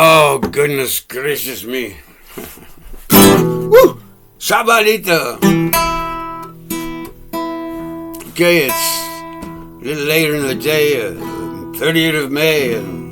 Oh, goodness gracious me. Woo! Sabalita! Okay, it's a little later in the day, 30th of May, and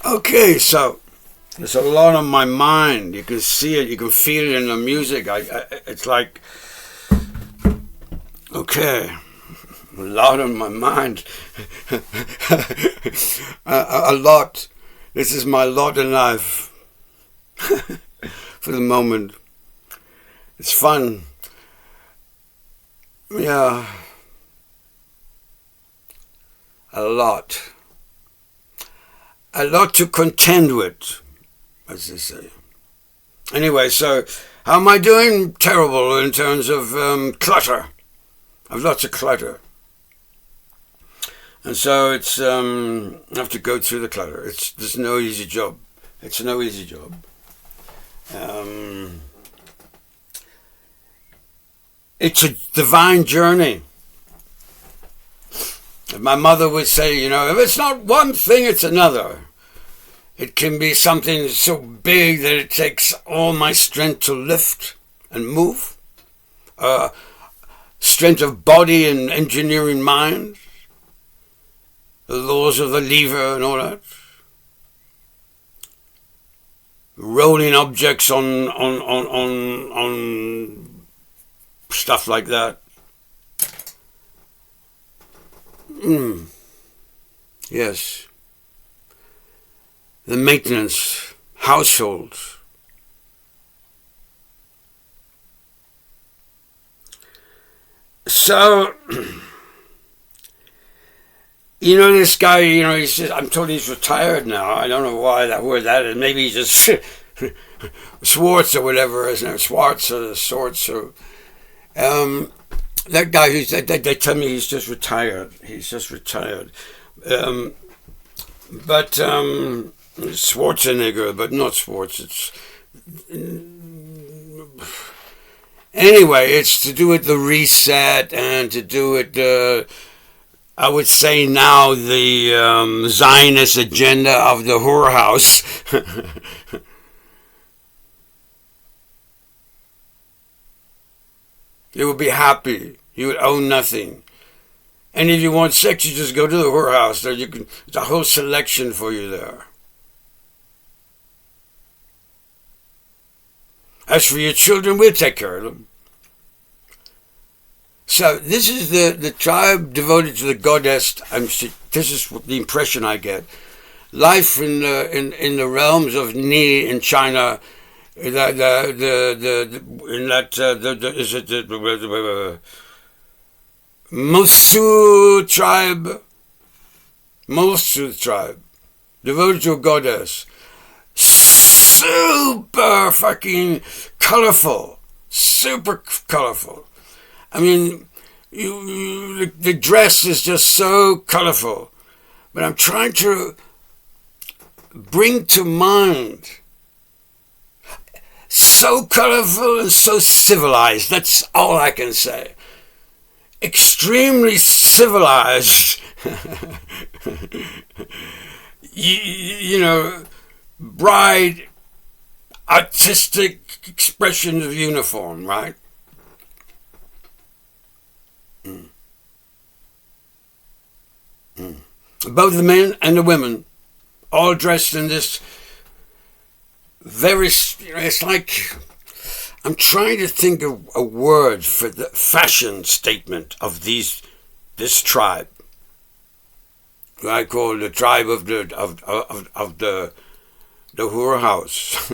okay, so there's a lot on my mind. You can see it, you can feel it in the music. It's like, okay, a lot on my mind. a lot. This is my lot in life for the moment. It's fun. Yeah. A lot. A lot to contend with, as they say. Anyway, so how am I doing? Terrible in terms of clutter. I've lots of clutter. And so it's, I have to go through the clutter. It's no easy job. It's no easy job. It's a divine journey. My mother would say, you know, if it's not one thing, it's another. It can be something so big that it takes all my strength to lift and move. Strength of body and engineering mind. The laws of the lever and all that. Rolling objects on stuff like that. Yes. The maintenance, household. So, you know, this guy, you know, he's just, I'm told he's retired now. I don't know why that word that is. Maybe he's just Schwartz or whatever, isn't it? Schwartz or Sorts or that guy, they tell me he's just retired. He's just retired. But Schwarzenegger, but not sports. It's anyway. It's to do with the reset and to do with I would say now the Zionist agenda of the whorehouse. You would be happy. You would own nothing. And if you want sex, you just go to the whorehouse. There, you can. There's a whole selection for you there. As for your children, we'll take care of them. So this is the tribe devoted to the goddess. This is the impression I get. Life in the realms of Ni in China. Is it the Mosul tribe, devoted to a goddess, super fucking colorful, super colorful. I mean, the dress is just so colorful, but I'm trying to bring to mind. So colorful and so civilized. That's all I can say. Extremely civilized. you know, bright, artistic expression of uniform, right? Both the men and the women, all dressed in this very, it's like, I'm trying to think of a word for the fashion statement of this tribe. I call the tribe of the whorehouse.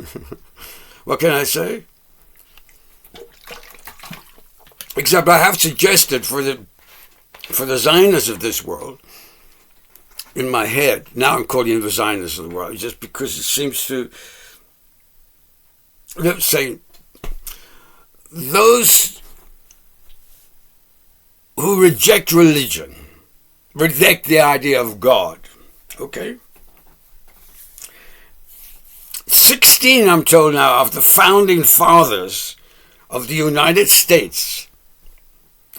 What can I say? Except I have suggested for the Zionists of this world, in my head, now I'm calling them the Zionists of the world, just because it seems to, let's say, those who reject religion, reject the idea of God, okay? 16, I'm told now, of the founding fathers of the United States,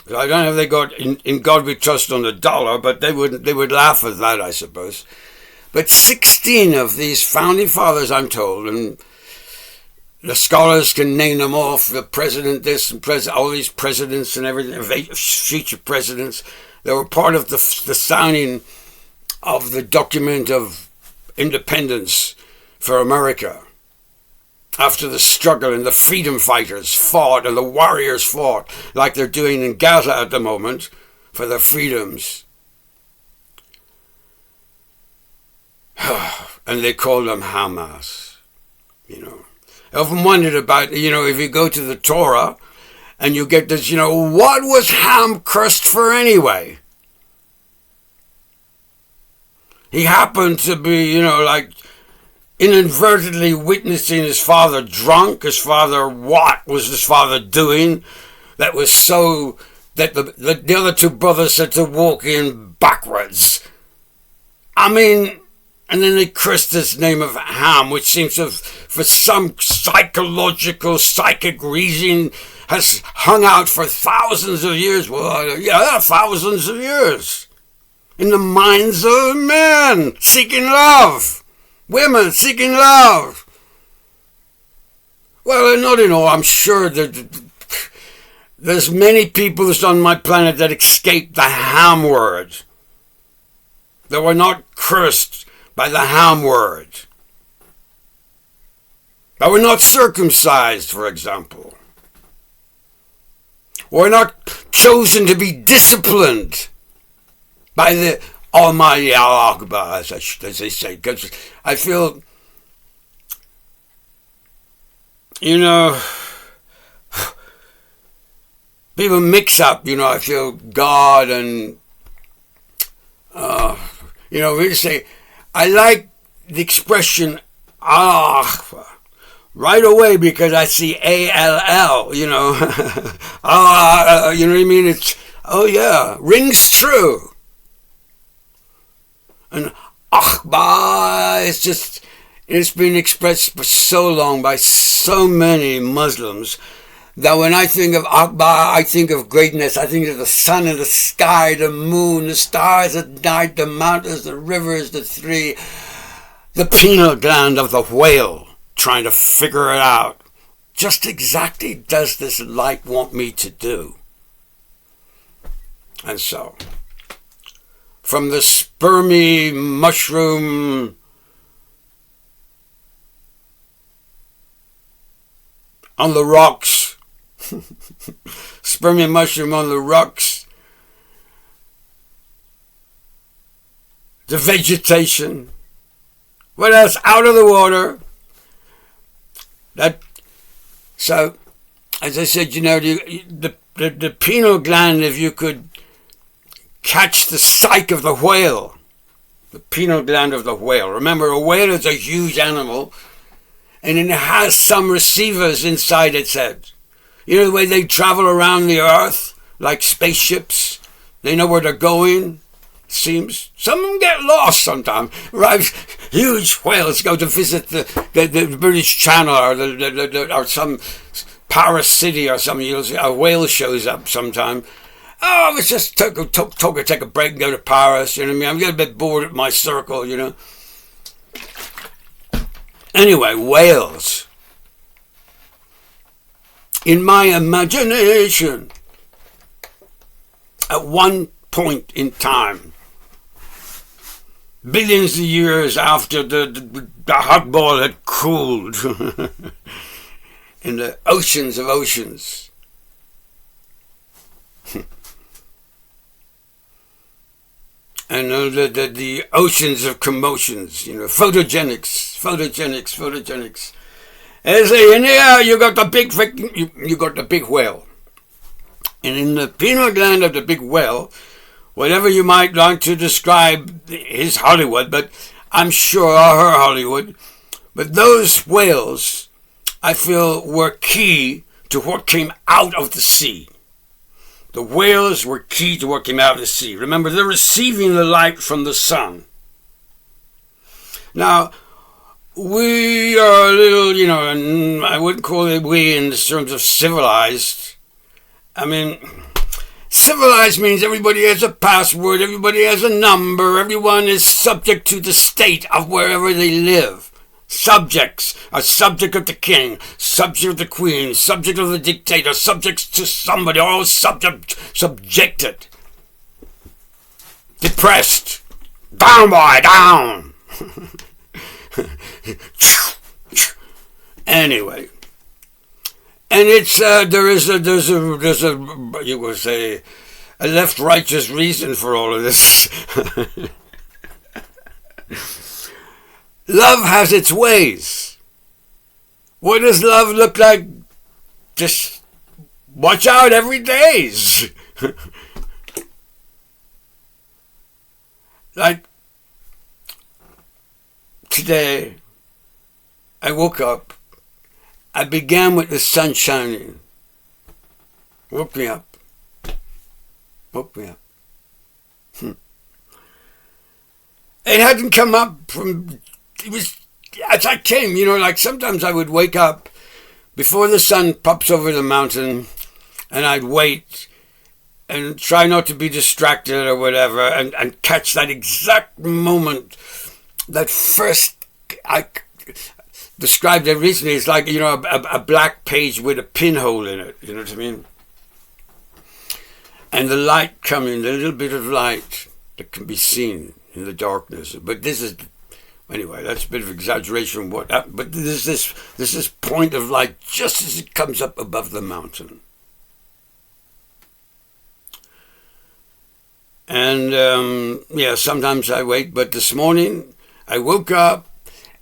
I don't know if they got in God we trust on the dollar, but they would laugh at that, I suppose. But 16 of these founding fathers, I'm told, and the scholars can name them off, the president this and all these presidents and everything, future presidents, they were part of the signing of the document of independence for America. After the struggle and the freedom fighters fought and the warriors fought, like they're doing in Gaza at the moment, for their freedoms. And they called them Hamas, you know. I often wondered about, you know, if you go to the Torah and you get this, you know, what was Ham cursed for anyway? He happened to be, you know, like inadvertently witnessing his father drunk. His father, what was his father doing? That was so that the other two brothers had to walk in backwards. I mean, and then they cursed his name of Ham, which seems to have, for some psychological, psychic reason, has hung out for thousands of years. Well, yeah, thousands of years. In the minds of men seeking love. Women seeking love. Well, not in all. I'm sure that there's many people on my planet that escaped the Ham word. That were not cursed by the Ham word. That were not circumcised, for example. Or not chosen to be disciplined by the Almighty Allah Akbar, as they say. Because I feel, you know, people mix up, you know, I feel God and, you know, we say, I like the expression Allah right away because I see A-L-L, you know. You know what I mean? It's, oh yeah, rings true. And Akbar, it's been expressed for so long by so many Muslims that when I think of Akbar, I think of greatness. I think of the sun and the sky, the moon, the stars at night, the mountains, the rivers, the tree, the pineal gland of the whale, trying to figure it out. Just exactly does this light want me to do? And so, from the spermy mushroom on the rocks, spermy mushroom on the rocks, the vegetation, what else? Out of the water. So, as I said, the pineal gland, if you could catch the psyche of the whale, the pineal gland of the whale. Remember, a whale is a huge animal, and it has some receivers inside its head. You know the way they travel around the earth, like spaceships? They know where they're going, it seems. Some of them get lost sometimes. Right? Huge whales go to visit the British Channel or some Paris city or something. You'll see a whale shows up sometime. Oh, let's just take a break and go to Paris, you know what I mean? I'm getting a bit bored at my circle, you know. Anyway, whales. In my imagination, at one point in time, billions of years after the hot ball had cooled in the oceans of oceans, and the oceans of commotions, you know, photogenics. And say, in here you got the big whale, and in the pineal gland of the big whale, whatever you might like to describe his Hollywood, but I'm sure or her Hollywood, but those whales, I feel, were key to what came out of the sea. The whales were key to what came out of the sea. Remember, they're receiving the light from the sun. Now, we are a little, you know, and I wouldn't call it we in terms of civilized. I mean, civilized means everybody has a password, everybody has a number, everyone is subject to the state of wherever they live. Subjects are subject of the king, subject of the queen, subject of the dictator, subjects to somebody, all subjected. Depressed. Down, boy, down. Anyway. And it's, there's a, you would say, a left righteous reason for all of this. Love has its ways. What does love look like? Just watch out every day. Like today, I woke up. I began with the sun shining. Woke me up. It hadn't come up from... It was as I came, you know, like sometimes I would wake up before the sun pops over the mountain and I'd wait and try not to be distracted or whatever and catch that exact moment, that first, I described it recently, it's like, you know, a black page with a pinhole in it, you know what I mean? And the light coming, the little bit of light that can be seen in the darkness. But this is... Anyway, that's a bit of exaggeration. But there's this point of light just as it comes up above the mountain. And, sometimes I wait. But this morning, I woke up.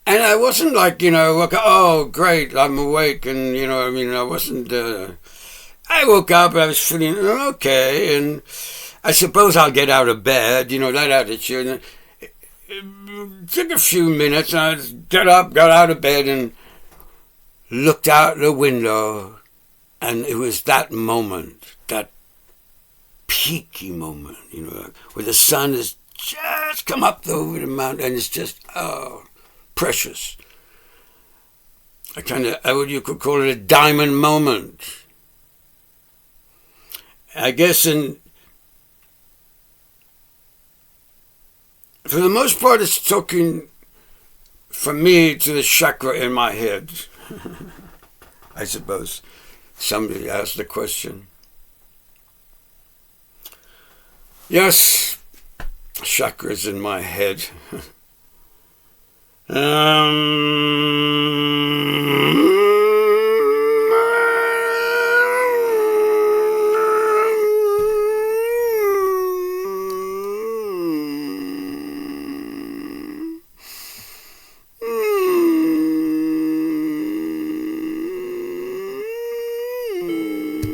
And I wasn't like, you know, oh, great, I'm awake. And, you know, I mean, I wasn't... I woke up, I was feeling okay. And I suppose I'll get out of bed, you know, that attitude. It took a few minutes, and I got up, got out of bed, and looked out the window, and it was that moment, that peaky moment, you know, where the sun is just come up over the mountain, and it's just, precious. You could call it a diamond moment. I guess for the most part, it's talking for me to the chakra in my head. I suppose somebody asked the question. Yes, chakras in my head.